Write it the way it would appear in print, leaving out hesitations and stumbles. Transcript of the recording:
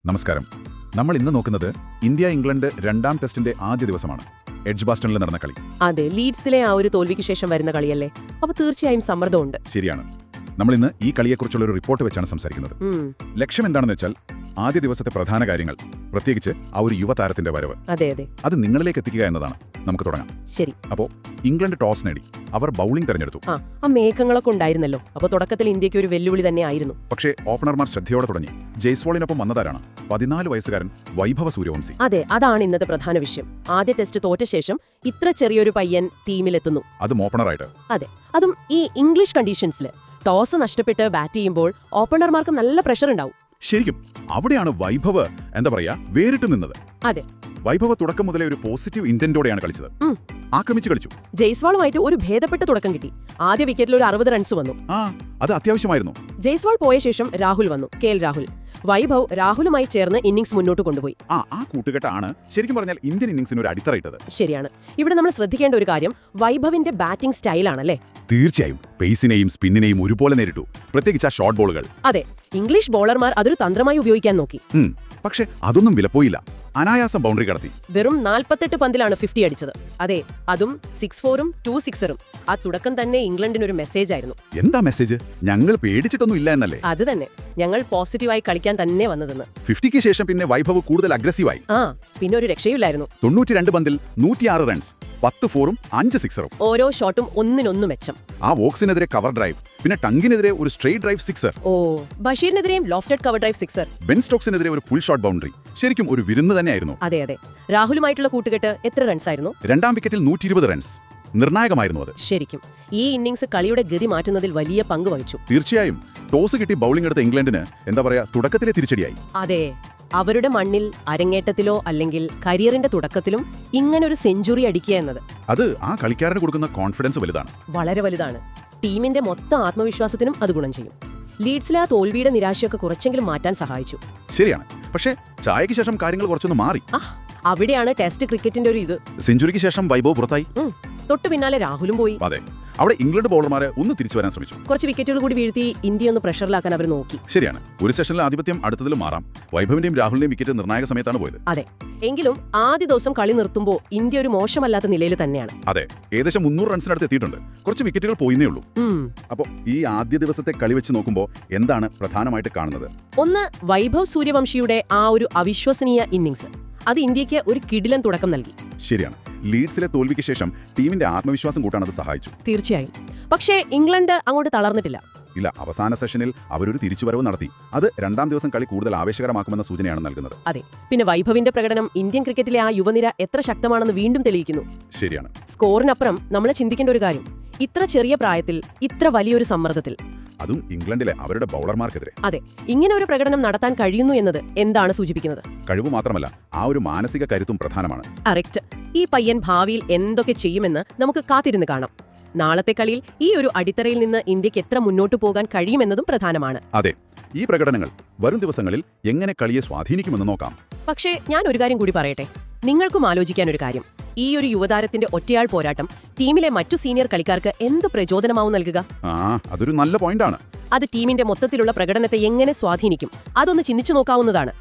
നമസ്കാരം. നമ്മൾ ഇന്ന് നോക്കുന്നത് ഇന്ത്യ-ഇംഗ്ലണ്ട് രണ്ടാം ടെസ്റ്റിന്റെ ആദ്യ ദിവസമാണ്. എഡ്ജ്ബാസ്റ്റണിൽ നടന്ന കളി. അതെ, ലീഡ്സിലെ ആ ഒരു തോൽവിക്ക് ശേഷം വരുന്ന കളിയല്ലേ. അപ്പോൾ തീർച്ചയായും സമ്മർദ്ദമുണ്ട്. ശരിയാണ്. നമ്മളിന്ന് ഈ കളിയെക്കുറിച്ചുള്ള ഒരു റിപ്പോർട്ട് വെച്ചാണ് സംസാരിക്കുന്നത്. ലക്ഷ്യം എന്താണെന്ന് വെച്ചാൽ ആദ്യ ദിവസത്തെ പ്രധാന കാര്യങ്ങൾ, പ്രത്യേകിച്ച് ആ ഒരു യുവതാരത്തിന്റെ വരവ്, അത് നിങ്ങളിലേക്ക് എത്തിക്കുക എന്നതാണ്. നമുക്ക് തുടങ്ങാം. ശരി. അപ്പോൾ ഇംഗ്ലണ്ട് ടോസ് നേടി അവർ ബൌളിംഗ് തെരഞ്ഞെടുത്തു. ആ മേഘങ്ങളൊക്കെ ഉണ്ടായിരുന്നല്ലോ. അപ്പോൾ തുടക്കത്തിൽ ഇന്ത്യക്ക് ഒരു വെല്ലുവിളി തന്നെയായിരുന്നു. പക്ഷേ ഓപ്പണർമാർ ശ്രദ്ധയോടെ തുടങ്ങി. ജയ്സ്വാളിനൊപ്പം വന്നതാരാണ് 14 വയസ്സുകാരൻ വൈഭവ സൂര്യവംശി. അതെ, അതാണ് ഇന്നത്തെ പ്രധാന വിഷയം. ആദ്യ ടെസ്റ്റ് തോറ്റ ശേഷം ഇത്ര ചെറിയൊരു പയ്യൻ ടീമിലെത്തുന്നു, അതും ഓപ്പണറായിട്ട്. അതെ, അതും ഈ ഇംഗ്ലീഷ് കണ്ടീഷൻസിൽ. ടോസ് നഷ്ടപ്പെട്ട് ബാറ്റ് ചെയ്യുമ്പോൾ ഓപ്പണർമാർക്ക് നല്ല പ്രഷർ ഉണ്ടാവും. ശരിക്കും അവിടെയാണ് വൈഭവ് വേറിട്ട് നിന്നത്. അതെ, വൈഭവ തുടക്കം മുതലേ ഒരു പോസിറ്റീവ് ഇന്റന്റോടെയാണ് കളിച്ചത്. ആക്രമിച്ചു കളിച്ചു. ജയ്സ്വാളുമായിട്ട് ഒരു ഭേദപ്പെട്ട തുടക്കം കിട്ടി. ആദ്യ വിക്കറ്റിൽ ഒരു 60 റൺസ് വന്നു. അത് അത്യാവശ്യമായിരുന്നു. ജയ്സ്വാൾ പോയ ശേഷം രാഹുൽ വന്നു, KL രാഹുൽ. വൈഭവ് രാഹുലുമായി ചേർന്ന് ഇന്നിംഗ്സ് മുന്നോട്ട് കൊണ്ടുപോയി. ആ കൂട്ടുകെട്ടാണ് ശരിക്കും പറഞ്ഞാൽ ഇന്ത്യൻ ഇന്നിംഗ്സിന് ഒരു അടിത്തറയിട്ടത്. ശരിയാണ്. ഇവിടെ നമ്മൾ ശ്രദ്ധിക്കേണ്ട ഒരു കാര്യം വൈഭവിന്റെ ബാറ്റിംഗ് സ്റ്റൈലാണല്ലേ. തീർച്ചയായും പേസിനെയും സ്പിന്നിനെയും ഒരുപോലെ നേരിട്ടു, പ്രത്യേകിച്ച് ആ ഷോർട്ട് ബോളുകൾ. അതെ, ഇംഗ്ലീഷ് ബോളർമാർ അതൊരു തന്ത്രമായി ഉപയോഗിക്കാൻ നോക്കി. പക്ഷെ അതൊന്നും വിലപ്പോയില്ല. അനായാസം ബൗണ്ടറി കടത്തി. വെറും 48 പന്തിലാണ് 50 അടിച്ചത്. അതെ, അതും 6-4ഉം 2 6-ഉം. ആ തുടക്കം തന്നെ ഇംഗ്ലണ്ടിനൊരു മെസ്സേജ് ആയിരുന്നു. എന്താ മെസ്സേജ്? ഞങ്ങൾ പേടിച്ചിട്ടൊന്നും ഇല്ല എന്നല്ലേ? അത് തന്നെ, ഞങ്ങൾ പോസിറ്റീവായി കളിക്കാൻ തന്നെ വന്നതെന്ന്. 50ക്ക് ശേഷം പിന്നെ വൈഭവ് കൂടുതൽ അഗ്രസീവായി. പിന്നെ ഒരു രക്ഷയില്ലായിരുന്നു. 92 പന്തിൽ 106 റൺസ്, 10 4ഉം 5 6ഉം. ഓരോ ഷോട്ടും ഒന്നിനൊന്നു മെച്ചം. ആ വോക്സിനെതിരെ കവർ ഡ്രൈവ്, പിന്നെ ടങ്കിനെതിരെ ഒരു സ്ട്രെയിറ്റ് ഡ്രൈവ് സിക്സർ. ബഷീറിനെതിരെയും lofted cover drive sixer. Ben സ്റ്റോക്സിനെതിരെ ഒരു ഫുൾ ഷോട്ട് ബൗണ്ടറി. ശരിക്കും ഒരു വിരുന്ന് തന്നെയായിരുന്നു. അതെ, രാഹുലുമായിട്ടുള്ള കൂട്ടുകെട്ട് എത്ര റൺസ് ആയിരുന്നു? രണ്ടാം വിക്കറ്റിൽ 120 റൺസ്. നിർണായകമായിരുന്നു അത്. ശരിക്കും ഈ ഇന്നിംഗ്സ് കളിയുടെ ഗതി മാറ്റുന്നതിൽ വലിയ പങ്ക് വഹിച്ചു. തീർച്ചയായും ടോസ് കിട്ടി ബൗളിംഗ് എടുത്ത ഇംഗ്ലണ്ടിന് തുടക്കത്തിലെ തിരിച്ചടിയായി. അതെ, അവരുടെ മണ്ണിൽ അരങ്ങേറ്റത്തിലോ അല്ലെങ്കിൽ കരിയറിന്റെ തുടക്കത്തിലും ഇങ്ങനൊരു സെഞ്ചുറി അടിക്കുക എന്നത് അത് ആ കളിക്കാരന് കൊടുക്കുന്ന കോൺഫിഡൻസ് വലുതാണ്, വളരെ വലുതാണ്. ടീമിന്റെ മൊത്തം ആത്മവിശ്വാസത്തിനും അത് ഗുണം ചെയ്യും. ലീഡ്സിലെ ആ തോൽവിയുടെ നിരാശയൊക്കെ കുറച്ചെങ്കിലും മാറ്റാൻ സഹായിച്ചു. ശരിയാണ്. പക്ഷേ ചായയ്ക്ക് ശേഷം കാര്യങ്ങൾ കുറച്ചൊന്ന് മാറി. അവിടെയാണ് ടെസ്റ്റ് ക്രിക്കറ്റിന്റെ ഒരു ഇത്. സെഞ്ചുറിക്ക് ശേഷം വൈഭവ് പുറത്തായി. തൊട്ടു പിന്നാലെ രാഹുലും പോയി. അതെ, അവിടെ ഇംഗ്ലണ്ട് ബോളർമാരെ ഒന്ന് തിരിച്ചു വരാൻ ശ്രമിച്ചു. കുറച്ച് വിക്കറ്റുകൾ കൂടി വീഴ്ത്തി ഇന്ത്യ ഒന്ന് പ്രഷറിലാക്കാൻ അവർ നോക്കി. ശരിയാണ്. ഒരു സെഷനിൽ ആധിപത്യം അടുത്തതിലും മാറാം. വൈഭവിന്റെയും രാഹുലിന്റെയും വിക്കറ്റ് നിർണായക സമയത്താണ് പോയത്. അതെ, എങ്കിലും ആദ്യ ദിവസം കളി നിർത്തുമ്പോൾ ഇന്ത്യ ഒരു മോശമല്ലാത്ത നിലയിൽ തന്നെയാണ്. അതെ, ഏകദേശം 300 റൺസിനടുത്ത് എത്തിയിട്ടുണ്ട്. കുറച്ച് വിക്കറ്റുകൾ പോയിന്നേ ഉള്ളൂ. അപ്പോൾ ഈ ആദ്യ ദിവസത്തെ കളി വെച്ച് നോക്കുമ്പോൾ എന്താണ് പ്രധാനമായിട്ട് കാണുന്നത്? ഒന്ന്, വൈഭവ് സൂര്യവംശിയുടെ ആ ഒരു അവിശ്വസനീയ ഇന്നിംഗ്സ്. അത് ഇന്ത്യക്ക് ഒരു കിടിലൻ തുടക്കം നൽകി. ശരിയാണ്. ലീഡ്സിലെ തോൽവിക്ക് ശേഷം ടീമിന്റെ ആത്മവിശ്വാസം കൂട്ടാൻ അത് സഹായിച്ചു. തീർച്ചയായും. പക്ഷേ ഇംഗ്ലണ്ട് അങ്ങോട്ട് തളർന്നിട്ടില്ല. ഇല്ല, അവസാന സെഷനിൽ അവരൊരു തിരിച്ചുവരവ് നടത്തി. അത് രണ്ടാം ദിവസം കളി കൂടുതൽ ആവേശകരമാക്കുമെന്ന സൂചനയാണ് നൽകുന്നത്. അതെ, പിന്നെ വൈഭവിന്റെ പ്രകടനം ഇന്ത്യൻ ക്രിക്കറ്റിലെ ആ യുവനിര എത്ര ശക്തമാണെന്ന് വീണ്ടും തെളിയിക്കുന്നു. ശരിയാണ്. സ്കോറിനപ്പുറം നമ്മൾ ചിന്തിക്കേണ്ട ഒരു കാര്യം, ഇത്ര ചെറിയ പ്രായത്തിൽ ഇത്ര വലിയൊരു സമ്മർദ്ദത്തിൽ, അതും ഇംഗ്ലണ്ടിലെ അവരുടെ ബൗളർമാർക്കെതിരെ. അതെ, ഇങ്ങനെ ഒരു പ്രകടനം നടത്താൻ കഴിയുന്നു എന്നത് എന്താണ് സൂചിപ്പിക്കുന്നത്? കഴിവ് മാത്രമല്ല, ആ ഒരു മാനസിക കരുത്തും പ്രധാനമാണ്. കറക്റ്റ്. ഈ പയ്യൻ ഭാവിയിൽ എന്തൊക്കെ ചെയ്യുമെന്ന് നമുക്ക് കാത്തിരുന്ന് കാണാം. നാളത്തെ കളിയിൽ ഈ ഒരു അടിത്തറയിൽ നിന്ന് ഇന്ത്യക്ക് എത്ര മുന്നോട്ട് പോകാൻ കഴിയുമെന്നതും പ്രധാനമാണ്. അതെ, ഈ പ്രകടനങ്ങൾ വരും ദിവസങ്ങളിൽ എങ്ങനെ കളിയെ സ്വാധീനിക്കുമെന്ന് നോക്കാം. പക്ഷേ ഞാൻ ഒരു കാര്യം കൂടി പറയട്ടെ, നിങ്ങൾക്കും ആലോചിക്കാൻ ഒരു കാര്യം. ഈ ഒരു യുവതാരത്തിന്റെ ഒറ്റയാൾ പോരാട്ടം ടീമിലെ മറ്റു സീനിയർ കളിക്കാർക്ക് എന്ത് പ്രചോദനമാവും നൽകുക? അതൊരു നല്ല പോയിന്റാണ്. അത് ടീമിന്റെ മൊത്തത്തിലുള്ള പ്രകടനത്തെ എങ്ങനെ സ്വാധീനിക്കും? അതൊന്ന് ചിന്തിച്ചു നോക്കാവുന്നതാണ്.